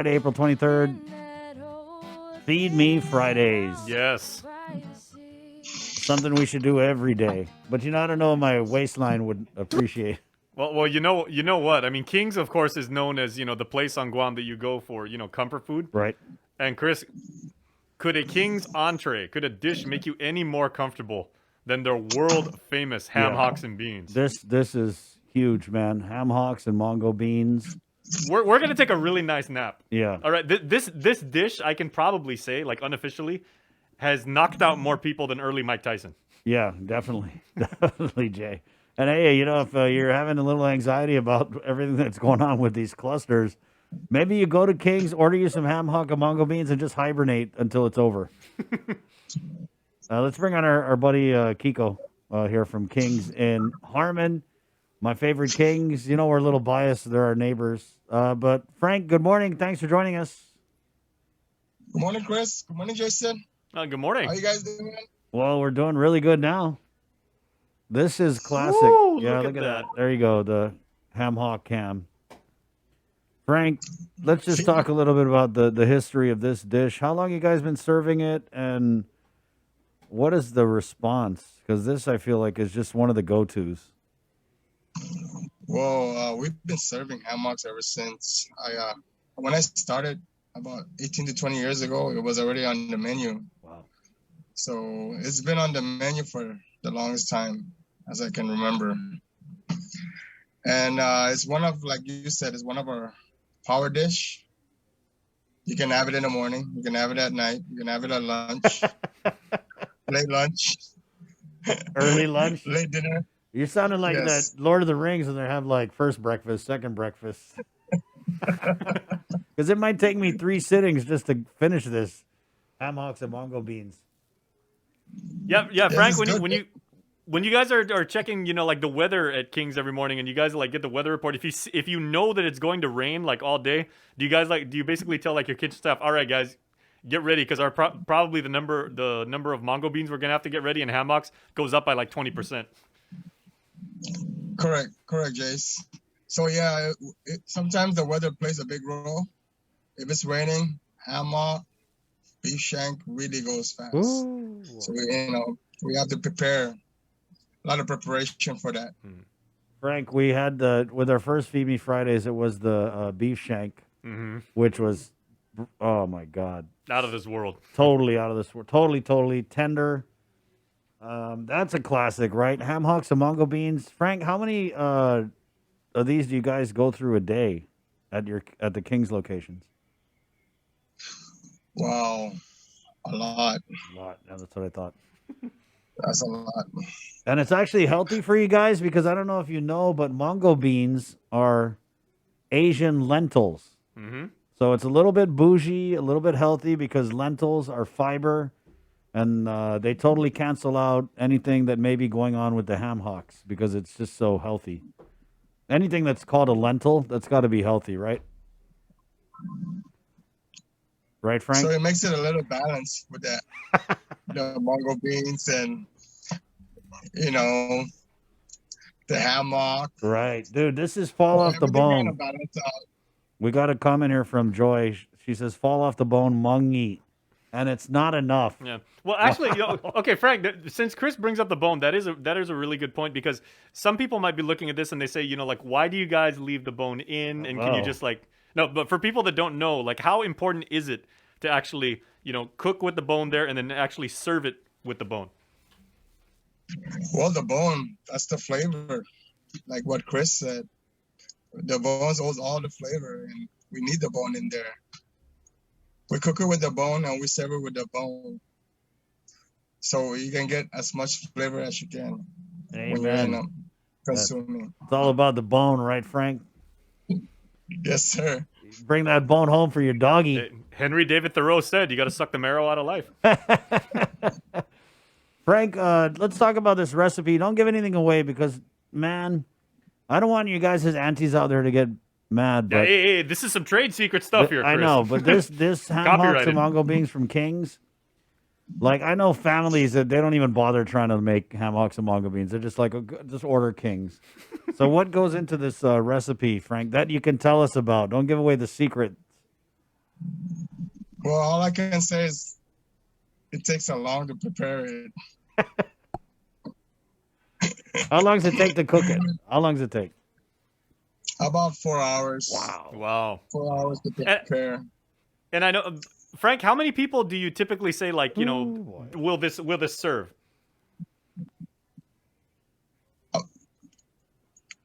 Friday, April 23rd. Feed Me Fridays. Yes. Something we should do every day. But I don't know if my waistline would appreciate. Well, you know what? I mean, King's, of course, is known as the place on Guam that you go for comfort food. Right. And Chris, could a King's entree, could a dish make you any more comfortable than their world famous ham hocks and beans? This is huge, man. Ham hocks and mongo beans. We're gonna take a really nice nap. Yeah. All right. This dish, I can probably say, like unofficially, has knocked out more people than early Mike Tyson. Yeah, definitely. Definitely, Jay. And hey, if you're having a little anxiety about everything that's going on with these clusters, maybe you go to King's, order you some ham hock and mongo beans, and just hibernate until it's over. Let's bring on our buddy Kiko here from King's in Harmon. My favorite Kings. We're a little biased. They're our neighbors. But Frank, good morning. Thanks for joining us. Good morning, Chris. Good morning, Jason. Good morning. How you guys doing? Well, we're doing really good now. This is classic. Ooh, yeah, look at that. There you go, the ham hock cam. Frank, let's just talk a little bit about the history of this dish. How long you guys been serving it, and what is the response? Because this, I feel like, is just one of the go-tos. Well, we've been serving hammocks ever since when I started about 18 to 20 years ago. It was already on the menu. Wow. So it's been on the menu for the longest time as I can remember. And it's one of, like you said, it's one of our power dish. You can have it in the morning. You can have it at night. You can have it at lunch, late lunch, Early lunch. late dinner. You're sounding like Yes. that Lord of the Rings, and they have like first breakfast, second breakfast. Because it might take me 3 sittings just to finish this ham hocks and mongo beans. Yeah, Frank. it's good. When you guys are checking, like the weather at King's every morning, and you guys like get the weather report. If you know that it's going to rain like all day, do you basically tell like your kitchen staff, all right, guys, get ready because our probably the number of mongo beans we're gonna have to get ready and ham hocks goes up by like 20%. Correct, Jace. So yeah, sometimes the weather plays a big role. If it's raining, hammock, beef shank really goes fast. Ooh. So we have to prepare a lot of preparation for that. Frank, we had with our first Feed Me Fridays, it was the beef shank, which was, oh my God, Out of this world. totally out of this world, totally tender. That's a classic, right? Ham hocks and mongo beans. Frank, how many of these do you guys go through a day at the King's locations? Wow, a lot. A lot. Yeah, that's what I thought. That's a lot. And it's actually healthy for you guys because I don't know if you know, but mongo beans are Asian lentils. Mm-hmm. So it's a little bit bougie, a little bit healthy because lentils are fiber, and they totally cancel out anything that may be going on with the ham hocks because it's just so healthy. Anything that's called a lentil, that's got to be healthy, right? Right, Frank? So it makes it a little balanced with that, the mango beans and the hammock. Right. Dude, this is fall off the Everything kind bone. of balance out. We got a comment here from Joy. She says, fall off the bone, mungy. And it's not enough. Yeah. Well, actually, okay, Frank. Since Chris brings up the bone, that is a really good point because some people might be looking at this and they say, like, why do you guys leave the bone in? And can you just no? But for people that don't know, like, how important is it to actually, cook with the bone there and then actually serve it with the bone? Well, the bone, that's the flavor. Like what Chris said, the bones holds all the flavor, and we need the bone in there. We cook it with the bone and we serve it with the bone. So you can get as much flavor as you can when you're Amen. consuming. It's all about the bone, right, Frank? Yes, sir. Bring that bone home for your doggy. Henry David Thoreau said, "You got to suck the marrow out of life." Frank, let's talk about this recipe. Don't give anything away because, man, I don't want you guys as aunties out there to get mad. Yeah, But hey, this is some trade secret stuff here, Chris. I know, but this ham hocks Copyrighted. and mongo beans from King's, like I know families that they don't even bother trying to make ham hocks and mongo beans. They're just like, "Oh, just order King's." So what goes into this recipe, Frank, that you can tell us about? Don't give away the secret. Well, all I can say is it takes a long to prepare it. How long does it take to cook it? How long does it take? About 4 hours. Wow. Wow. 4 hours to prepare. And I know, Frank, how many people do you typically say, like, you know, Ooh, boy. will this serve?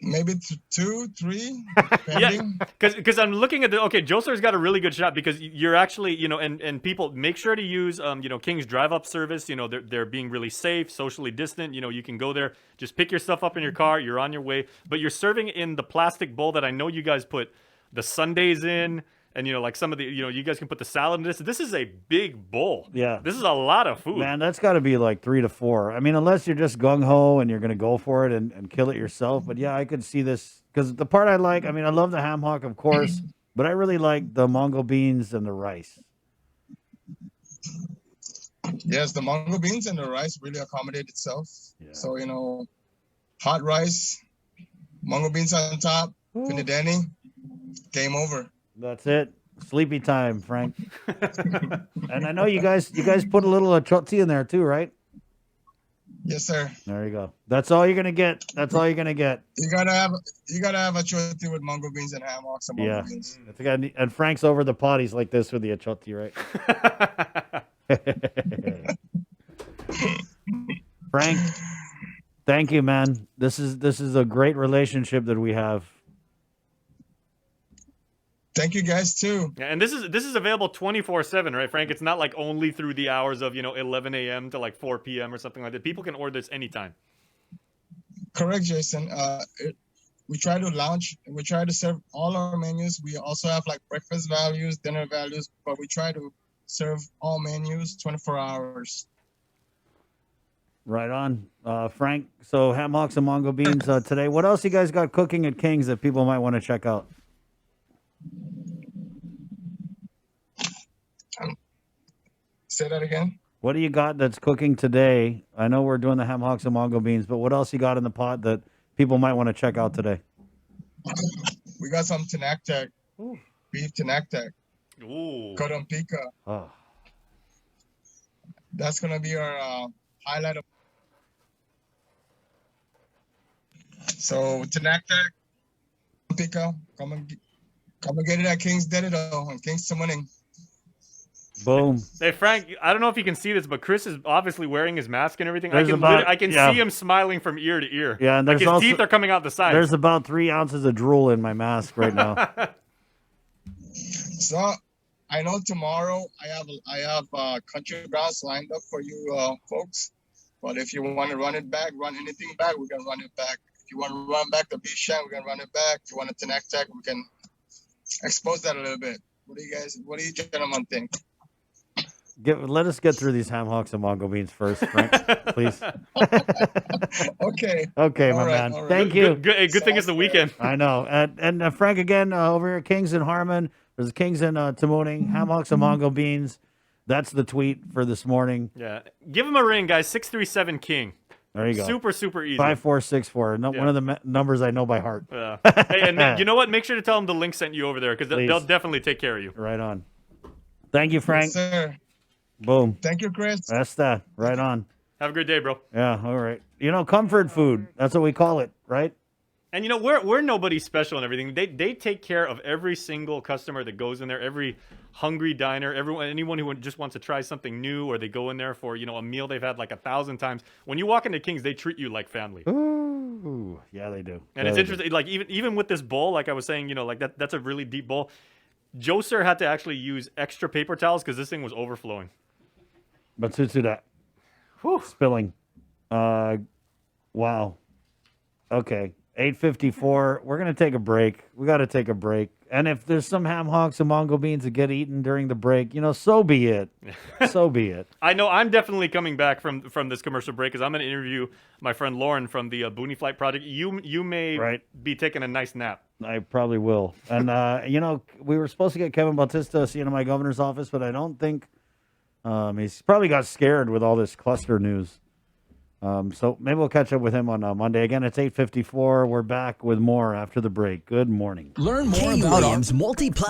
Maybe 2, 3, Yeah, depending. because I'm looking at okay, Joser's got a really good shot because you're actually, you know, and people make sure to use, you know, King's drive-up service. You know, they're being really safe, socially distant. You know, you can go there, just pick your stuff up in your car, you're on your way. But you're serving in the plastic bowl that I know you guys put the sundaes in, and, you know, like some of the, you know, you guys can put the salad in this. This is a big bowl. Yeah. This is a lot of food. Man, that's got to be like 3 to 4. I mean, unless you're just gung ho and you're going to go for it and kill it yourself. But yeah, I could see this because the part I like, I mean, I love the ham hock, of course, but I really like the mongo beans and the rice. Yes, the mongo beans and the rice really accommodate itself. Yeah. So, you know, hot rice, mongo beans on top, finideni, game over. That's it. Sleepy time, Frank. And I know you guys put a little achoti in there too, right? Yes, sir. There you go. That's all you're gonna get. That's all you're gonna get. You gotta have a choti with mongo beans and hamhocks and mongo Yeah. beans. I think and Frank's over the pot. He's like this with the achoti, right? Frank, thank you, man. This is a great relationship that we have. Thank you guys too. Yeah, and this is available 24/7, right, Frank? It's not like only through the hours of, you know, 11 a.m. to like 4 p.m. or something like that. People can order this anytime. Correct, Jason. We try to launch. We try to serve all our menus. We also have like breakfast values, dinner values, but we try to serve all menus 24 hours. Right on, Frank. So ham hocks and mongo beans today. What else you guys got cooking at King's that people might want to check out? Say that again. What do you got that's cooking today? I know we're doing the ham hocks and mongo beans, but what else you got in the pot that people might want to check out today? We got some tinactek, beef tinactek, Ooh. cotton pica. Oh, That's gonna be our highlight of. So tinactek, pica, come and get it at King's Dedito and King's Summoning. boom. Hey, Frank, I don't know if you can see this, but Chris is obviously wearing his mask and everything. There's I can yeah. see him smiling from ear to ear. Yeah, and like there's his also- teeth are coming out the sides. There's about 3 ounces of drool in my mask right now. So I know tomorrow I have country grounds lined up for you folks. But if you want to run it back, run anything back, we can run it back. If you want to run back the beef shank, we can run it back. If you want a tinactek, we can expose that a little bit. What do you gentlemen think? Let us get through these ham hocks and mongo beans first, Frank, please. Okay. Okay, All my right, man. all right. Thank you. Good thing it's the weekend. I know. And Frank, again, over here at Kings in Harmon. There's Kings in Tamuning, ham hocks and mongo beans. That's the tweet for this morning. Yeah. Give him a ring, guys. 637 King. There you go. Super easy. 5464. No, Yeah. One of the numbers I know by heart. Yeah. Hey, and you know what? Make sure to tell them the link sent you over there because they'll Please. definitely take care of you. Right on. Thank you, Frank. Yes, sir. Boom. Thank you, Chris. That's that. Right on. Have a great day, bro. Yeah, all right. You know, comfort food. That's what we call it, right? And you know, we're nobody special and everything. They take care of every single customer that goes in there, every hungry diner, anyone who just wants to try something new, or they go in there for, you know, a meal they've had like 1,000 times. When you walk into King's, they treat you like family. Ooh, yeah, they do. And Yeah, it's they interesting, like even with this bowl, like I was saying, you know, like that's a really deep bowl. Joe Sir had to actually use extra paper towels because this thing was overflowing. do. But to that. Whew. Spilling. Wow. Okay. 8:54. We're gonna take a break. We got to take a break. And if there's some ham hocks and mongo beans that get eaten during the break, you know, so be it. So be it. I know I'm definitely coming back from this commercial break because I'm going to interview my friend Lauren from the Boonie Flight Project. You may Right. be taking a nice nap. I probably will. And you know, we were supposed to get Kevin Bautista seen in my governor's office, but I don't think he's probably got scared with all this cluster news. So maybe we'll catch up with him on Monday. Again, it's 8:54. We're back with more after the break. Good morning. Learn more about Williams multi